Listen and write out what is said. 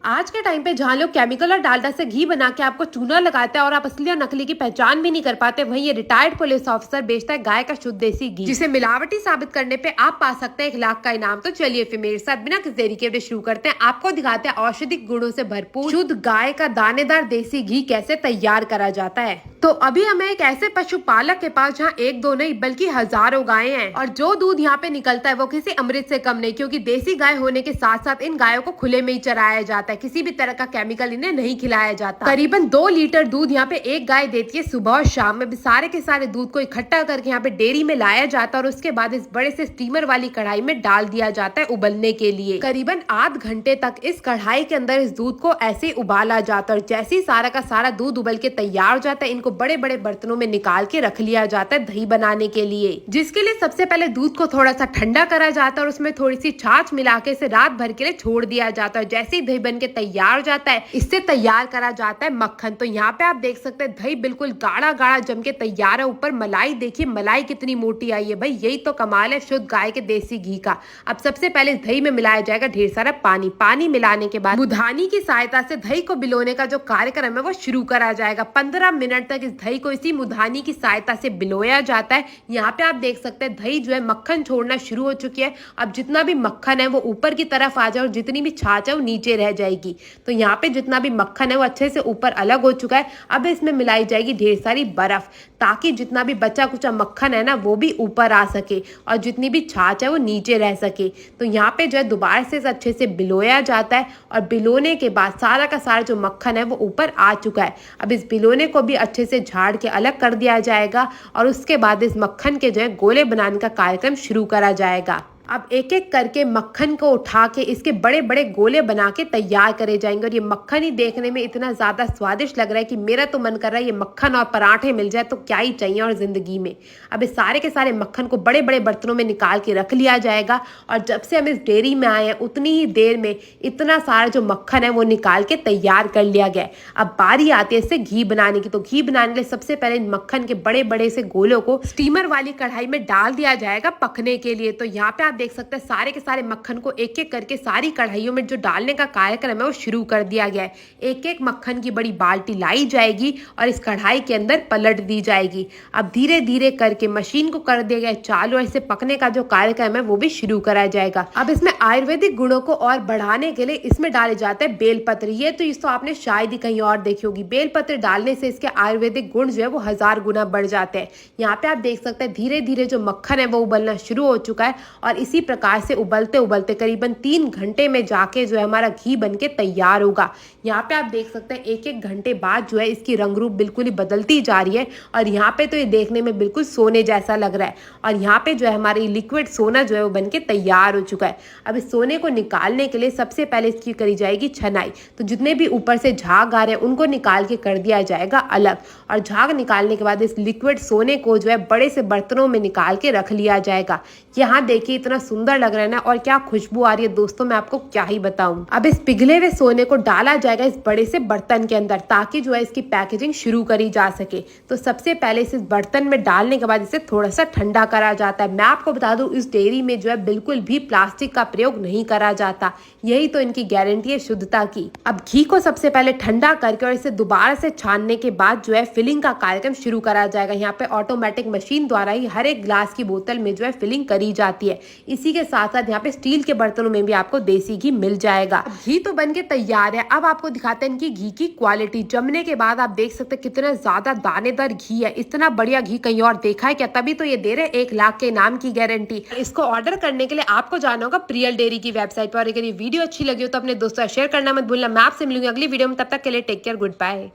आज के टाइम पे जहाँ लोग केमिकल और डालडा से घी बना के आपको चूना लगाते हैं और आप असली और नकली की पहचान भी नहीं कर पाते, वहीं ये रिटायर्ड पुलिस ऑफिसर बेचता है गाय का शुद्ध देसी घी, जिसे मिलावटी साबित करने पे आप पा सकते हैं 1 लाख का इनाम। तो चलिए फिर मेरे साथ बिना किसी देरी के शुरू करते हैं। आपको दिखाते हैं औषधिक गुणों से भरपूर शुद्ध गाय का दानेदार देसी घी कैसे तैयार करा जाता है। तो अभी हमें एक ऐसे पशुपालक के पास जहाँ 1-2 नहीं बल्कि हजारों गायें हैं और जो दूध यहाँ पे निकलता है वो किसी अमृत से कम नहीं, क्योंकि देसी गाय होने के साथ साथ इन गायों को खुले में ही चराया जाता है। किसी भी तरह का केमिकल इन्हें नहीं खिलाया जाता। करीबन 2 लीटर दूध यहाँ पे एक गाय देती है सुबह और शाम में। सारे के सारे दूध को इकट्ठा करके यहाँ पे डेयरी में लाया जाता है और उसके बाद इस बड़े से स्टीमर वाली कढ़ाई में डाल दिया जाता है उबलने के लिए। करीबन आध घंटे तक इस कढ़ाई के अंदर इस दूध को ऐसे ही उबाला जाता है और जैसे ही सारा का सारा दूध उबल के तैयार हो जाता है, इनको बड़े बड़े बर्तनों में निकाल के रख लिया जाता है दही बनाने के लिए, जिसके लिए सबसे पहले दूध को थोड़ा सा ठंडा करा जाता है और उसमें थोड़ी सी छाछ मिला के इसे रात भर के लिए छोड़ दिया जाता है। जैसे ही दही बन के तैयार हो जाता है, इससे तैयार करा जाता है मक्खन। तो यहाँ पे आप देख सकते हैं दही बिल्कुल गाढ़ा गाढ़ा जम के तैयार है। ऊपर मलाई देखिए, मलाई कितनी मोटी आई है भाई, यही तो कमाल है शुद्ध गाय के देसी घी का। अब सबसे पहले इस दही में मिलाया जाएगा ढेर सारा पानी। पानी मिलाने के बाद मुधानी की सहायता से दही को बिलोने का जो कार्यक्रम है वो शुरू करा जाएगा। 15 मिनट तक इस दही को इसी मुधानी की सहायता से बिलोया जाता है। यहाँ पे आप देख सकते हैं दही जो है मक्खन छोड़ना शुरू हो चुकी है। अब जितना भी मक्खन है वो ऊपर की तरफ आ जाए और जितनी भी छाछ है वो नीचे रह जाएगी। तो यहाँ पे जितना भी मक्खन है वो अच्छे से ऊपर अलग हो चुका है। अब इसमें मिलाई जाएगी ढेर सारी बर्फ, ताकि जितना भी बचा कुचा मक्खन है ना वो भी ऊपर आ सके और जितनी भी छाछ है वो नीचे रह सके। तो यहाँ पे जो है दोबारा से अच्छे से बिलोया जाता है और बिलोने के बाद सारा का सारा जो मक्खन है वो ऊपर आ चुका है। अब इस बिलोने को भी अच्छे से झाड़ के अलग कर दिया जाएगा और उसके बाद इस मक्खन के जो है गोले बनाने का कार्यक्रम शुरू करा जाएगा। अब एक एक करके मक्खन को उठा के इसके बड़े बड़े गोले बना के तैयार करे जाएंगे और ये मक्खन ही देखने में इतना ज़्यादा स्वादिष्ट लग रहा है कि मेरा तो मन कर रहा है ये मक्खन और पराठे मिल जाए तो क्या ही चाहिए और ज़िंदगी में। अब इस सारे के सारे मक्खन को बड़े बड़े बर्तनों में निकाल के रख लिया जाएगा और जब से हम इस डेयरी में आए हैं उतनी ही देर में इतना सारा जो मक्खन है वो निकाल के तैयार कर लिया गया है। अब बारी आती है इससे घी बनाने की। तो घी बनाने के लिए सबसे पहले इन मक्खन के बड़े बड़े से गोलों को स्टीमर वाली कढ़ाई में डाल दिया जाएगा पकने के लिए। तो यहाँ पे आप देख सकते हैं सारे के सारे मक्खन को एक एक करके सारी कढ़ाइयों में जो डालने का कार्यक्रम है वो शुरू कर दिया गया है। एक एक मक्खन की बड़ी बाल्टी लाई जाएगी और इस कढ़ाई के अंदर पलट दी जाएगी। अब धीरे धीरे करके मशीन को कर दिया गया चालू और इसे पकने का जो कार्यक्रम है वो भी शुरू कराया जाएगा। अब इसमें आयुर्वेदिक गुणों को और बढ़ाने के लिए इसमें डाले जाते हैं बेलपत्र। ये तो इसको आपने शायद ही कहीं और देखी होगी। बेलपत्र डालने से इसके आयुर्वेदिक गुण जो है वो 1000 गुना बढ़ जाते हैं। यहाँ पे आप देख सकते हैं धीरे धीरे जो मक्खन है वो उबलना शुरू हो चुका है और इसी प्रकार से उबलते उबलते करीबन 3 घंटे में जाके जो है हमारा घी बनके तैयार होगा। यहाँ पे आप देख सकते हैं एक एक घंटे बाद जो है इसकी रंग रूप बिल्कुल ही बदलती जा रही है और यहाँ पे तो ये देखने में बिल्कुल सोने जैसा लग रहा है और यहाँ पे जो है हमारी लिक्विड सोना जो है वो बनके तैयार हो चुका है। अब इस सोने को निकालने के लिए सबसे पहले इसकी करी जाएगी छनाई। तो जितने भी ऊपर से झाग आ रहे हैं उनको निकाल के कर दिया जाएगा अलग और झाग निकालने के बाद इस लिक्विड सोने को जो है बड़े से बर्तनों में निकाल के रख लिया जाएगा। यहाँ देखिए इतना सुंदर लग रहा है ना और क्या खुशबू आ रही है दोस्तों, मैं आपको क्या ही बताऊं। अब इस पिघले हुए सोने को डाला जाएगा इस बड़े से बर्तन के अंदर ताकि जो है इसकी पैकेजिंग शुरू करी जा सके। तो सबसे पहले इस बर्तन में डालने के बाद इसे थोड़ा सा ठंडा करा जाता है। मैं आपको बता दूं इस डेयरी में जो है बिल्कुल भी प्लास्टिक का प्रयोग नहीं करा जाता, यही तो इनकी गारंटी है शुद्धता की। अब घी को सबसे पहले ठंडा करके और इसे दोबारा से छानने के बाद जो है फिलिंग का कार्यक्रम शुरू करा जाएगा। यहाँ पे ऑटोमेटिक मशीन द्वारा ही हर एक ग्लास की बोतल में जो है फिलिंग करी जाती है। इसी के साथ साथ यहाँ पे स्टील के बर्तनों में भी आपको देसी घी मिल जाएगा। घी तो बनके तैयार है। अब आपको दिखाते हैं इनकी घी की क्वालिटी। जमने के बाद आप देख सकते हैं कितना ज्यादा दानेदार घी है। इतना बढ़िया घी कहीं और देखा है क्या? तभी तो ये दे रहे 1 लाख के इनाम की गारंटी। इसको ऑर्डर करने के लिए आपको जाना होगा प्रियल डेयरी की वेबसाइट पर। अगर ये वीडियो अच्छी लगी हो तो अपने दोस्तों शेयर करना मत भूलना। मैं आपसे मिलूंगी अगली वीडियो में, तब तक के लिए टेक केयर, गुड बाय।